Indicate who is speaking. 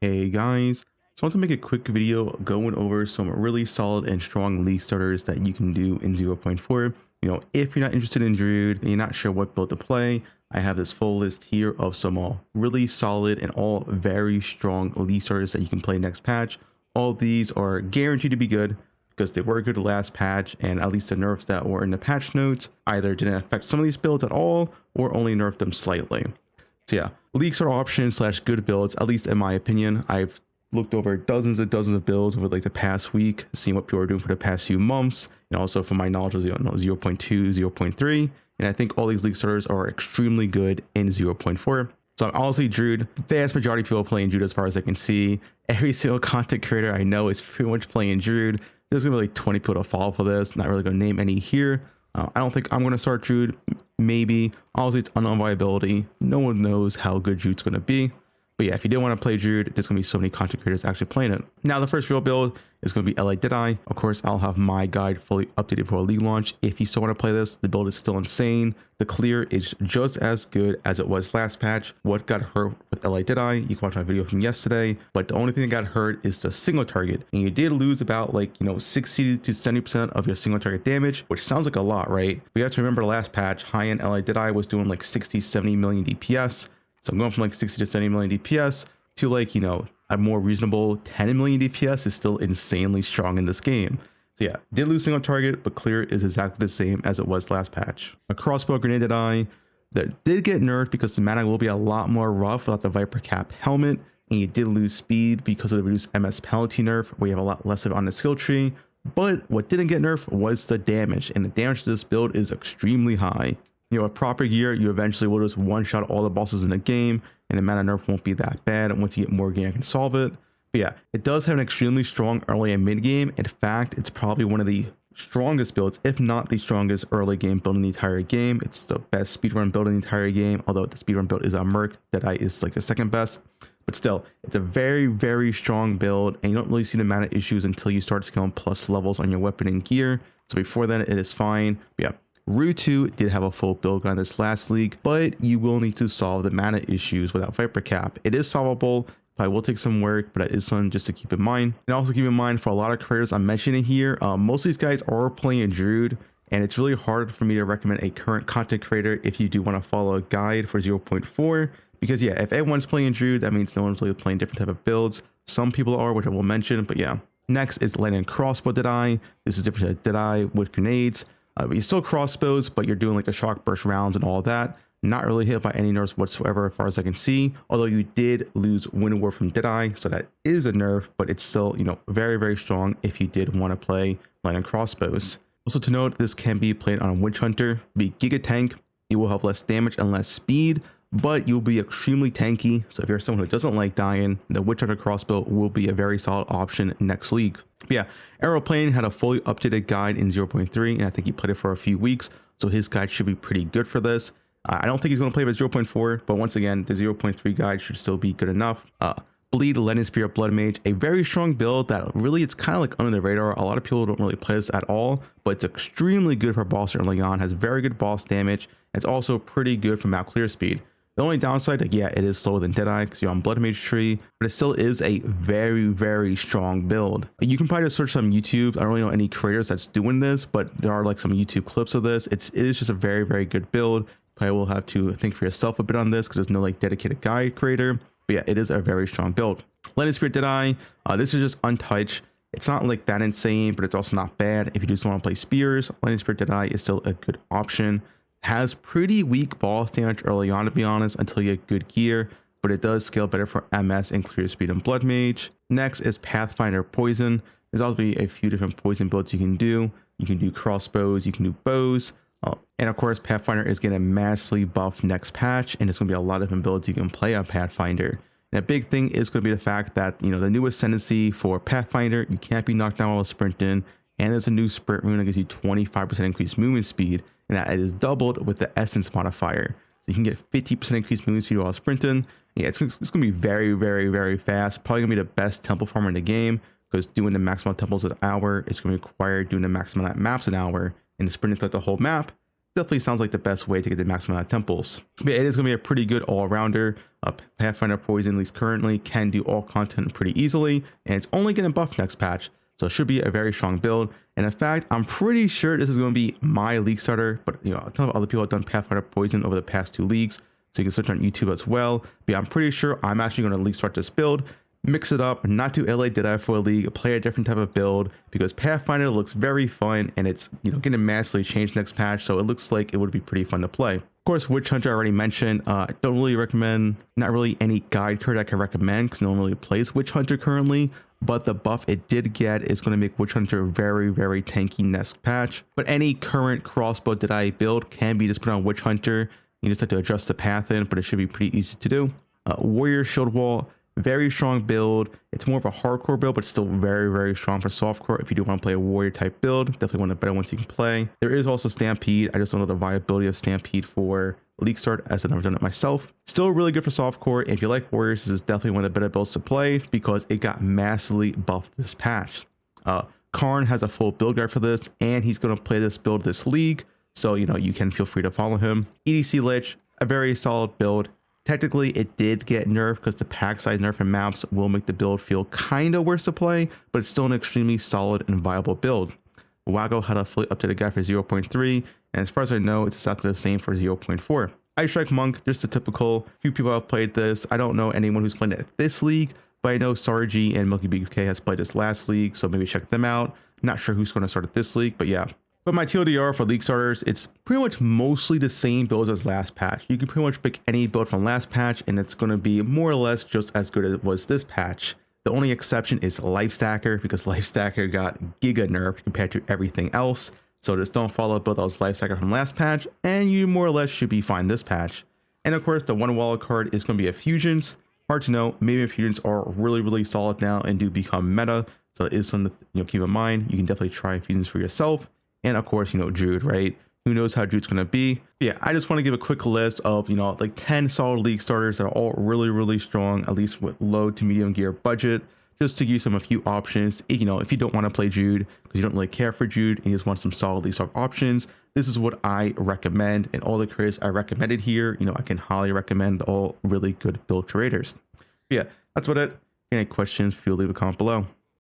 Speaker 1: Hey guys, so I want to make a quick video going over some really solid and strong league starters that you can do in 0.4. If you're not interested in Druid and you're not sure what build to play, I have this full list here of some really solid and all very strong league starters that you can play next patch. All of these are guaranteed to be good because they were good last patch, and at least the nerfs that were in the patch notes either didn't affect some of these builds at all or only nerfed them slightly. So yeah, leagues are options slash good builds, at least in my opinion. I've looked over dozens and dozens of builds over like the past week, seeing what people are doing for the past few months, and also from my knowledge of 0.2, 0.3. And I think all these league starters are extremely good in 0.4. So I'm honestly Druid. The vast majority of people playing Druid as far as I can see. Every single content creator I know is pretty much playing Druid. There's gonna be like 20 people to follow for this. Not really gonna name any here. I don't think I'm going to start Druid. Maybe. Obviously, it's unknown viability. No one knows how good Druid's going to be. But yeah, if you didn't want to play Druid, there's going to be so many content creators actually playing it. Now, the first real build is going to be Deadeye. Of course, I'll have my guide fully updated for a league launch. If you still want to play this, the build is still insane. The clear is just as good as it was last patch. What got hurt with Deadeye, you can watch my video from yesterday. But the only thing that got hurt is the single target. And you did lose about 60 to 70% of your single target damage, which sounds like a lot, right? But you have to remember the last patch, high-end Deadeye was doing like 60, 70 million DPS. So I'm going from like 60 to 70 million DPS to a more reasonable 10 million DPS is still insanely strong in this game. So yeah, did lose single target, but clear is exactly the same as it was last patch. A crossbow grenade Deadeye that did get nerfed because the mana will be a lot more rough without the Viper Cap helmet, and you did lose speed because of the reduced MS penalty nerf, where you have a lot less of it on the skill tree. But what didn't get nerfed was the damage, and the damage to this build is extremely high. A proper gear, you eventually will just one-shot all the bosses in the game, and the mana nerf won't be that bad. Once you get more gear, you can solve it. But yeah, it does have an extremely strong early and mid game. In fact, it's probably one of the strongest builds, if not the strongest early game build in the entire game. It's the best speedrun build in the entire game, although the speedrun build is on Merc. Deadeye is like the second best. But still, it's a very, very strong build, and you don't really see the mana issues until you start scaling plus levels on your weapon and gear. So before then, it is fine. But yeah, Ruetoo did have a full build on this last league, but you will need to solve the mana issues without Viper Cap. It is solvable. Probably will take some work, but that is something just to keep in mind. And also keep in mind, for a lot of creators I'm mentioning here, most of these guys are playing Druid, and it's really hard for me to recommend a current content creator if you do want to follow a guide for 0.4. Because yeah, if everyone's playing Druid, that means no one's really playing different type of builds. Some people are, which I will mention, but yeah. Next is Lightning Crossbow Deadeye. This is different than Deadeye with grenades. But you still crossbows, but you're doing like a shock burst rounds and all that. Not really hit by any nerfs whatsoever as far as I can see. Although you did lose Wind War from Deadeye, so that is a nerf, but it's still, very, very strong if you did want to play Lightning Crossbows. Also to note, this can be played on a Witch Hunter. Be Giga Tank, it will have less damage and less speed, but you'll be extremely tanky. So if you're someone who doesn't like dying, the Witch Hunter Crossbow will be a very solid option next league. But yeah, Aeroplane had a fully updated guide in 0.3, and I think he played it for a few weeks, so his guide should be pretty good for this. I don't think he's going to play with 0.4, but once again, the 0.3 guide should still be good enough. Bleed, Lightning Spear, Bloodmage, a very strong build that really it's kind of like under the radar. A lot of people don't really play this at all, but it's extremely good for boss early on, has very good boss damage. It's also pretty good for map clear speed. The only downside, yeah, it is slower than Deadeye because you're on Bloodmage tree, but it still is a very, very strong build. You can probably just search some YouTube. I don't really know any creators that's doing this, but there are like some YouTube clips of this. It is just a very, very good build. Probably will have to think for yourself a bit on this because there's no like dedicated guide creator. But yeah, it is a very strong build. Lightning Spirit Deadeye, this is just untouched. It's not like that insane, but it's also not bad. If you just want to play spears, Lightning Spirit Deadeye is still a good option. Has pretty weak boss damage early on, to be honest, until you get good gear, but it does scale better for MS and clear speed and Bloodmage. Next is Pathfinder Poison. There's also a few different poison builds you can do. You can do crossbows, you can do bows, and of course Pathfinder is getting massively buffed next patch, and there's going to be a lot of different builds you can play on Pathfinder. And a big thing is going to be the fact that the new ascendancy for Pathfinder, you can't be knocked down while sprinting, and there's a new sprint rune that gives you 25% increased movement speed, and that it is doubled with the essence modifier. So you can get 50% increased movement speed while sprinting. Yeah, it's going to be very, very, very fast. Probably going to be the best temple farmer in the game, because doing the maximum temples an hour is going to require doing the maximum maps an hour, and sprinting throughout the whole map definitely sounds like the best way to get the maximum amount of temples. But it is going to be a pretty good all-rounder. Pathfinder Poison, at least currently, can do all content pretty easily, and it's only getting buffed next patch. So it should be a very strong build. And in fact, I'm pretty sure this is going to be my league starter, but you know, a ton of other people have done Pathfinder Poison over the past 2 leagues. So you can search on YouTube as well. But yeah, I'm pretty sure I'm actually going to league start this build, mix it up, not do LA Deadeye for a league, play a different type of build, because Pathfinder looks very fun and it's, you know, getting massively changed next patch. So it looks like it would be pretty fun to play. Of course, Witch Hunter I already mentioned. I don't really recommend, not really any guide card I can recommend because no one really plays Witch Hunter currently. But the buff it did get is going to make Witch Hunter very, very tanky next patch. But any current Crossbow Deadeye build can be just put on Witch Hunter. You just have to adjust the path in, but it should be pretty easy to do. Warrior Shield Wall, very strong build. It's more of a hardcore build, but still very, very strong for softcore. If you do want to play a warrior type build, definitely one of the better ones you can play. There is also Stampede. I just don't know the viability of Stampede for league start, as I've never done it myself. Still really good for softcore. If you like warriors, this is definitely one of the better builds to play because it got massively buffed this patch. Karn has a full build guide for this, and he's going to play this build this league. So, you know, you can feel free to follow him. EDC Lich, a very solid build. Technically, it did get nerfed because the pack size nerf and maps will make the build feel kind of worse to play, but it's still an extremely solid and viable build. Waggle had a fully updated guide for 0.3, and as far as I know, it's exactly the same for 0.4. Ice Strike Monk, just a typical. Few people have played this. I don't know anyone who's played it at this league, but I know Sargi and Milkybk has played this last league, so maybe check them out. Not sure who's going to start at this league, but yeah. But my TLDR for league starters, it's pretty much mostly the same builds as last patch. You can pretty much pick any build from last patch, and it's going to be more or less just as good as it was this patch. The only exception is Life Stacker, because Life Stacker got giga nerfed compared to everything else. So just don't follow a build that was Life Stacker from last patch, and you more or less should be fine this patch. And of course, the one wallet card is going to be a Fusions. Hard to know, maybe Fusions are really, really solid now and do become meta. So it is something to keep in mind. You can definitely try Fusions for yourself. And of course, Druid, right? Who knows how Druid's going to be? Yeah, I just want to give a quick list of, like 10 solid league starters that are all really, really strong, at least with low to medium gear budget, just to give you a few options. If you don't want to play Druid because you don't really care for Druid and you just want some solid league start options, this is what I recommend. And all the creators I recommended here, I can highly recommend all really good build creators. Yeah, that's about it. Any questions, feel leave a comment below.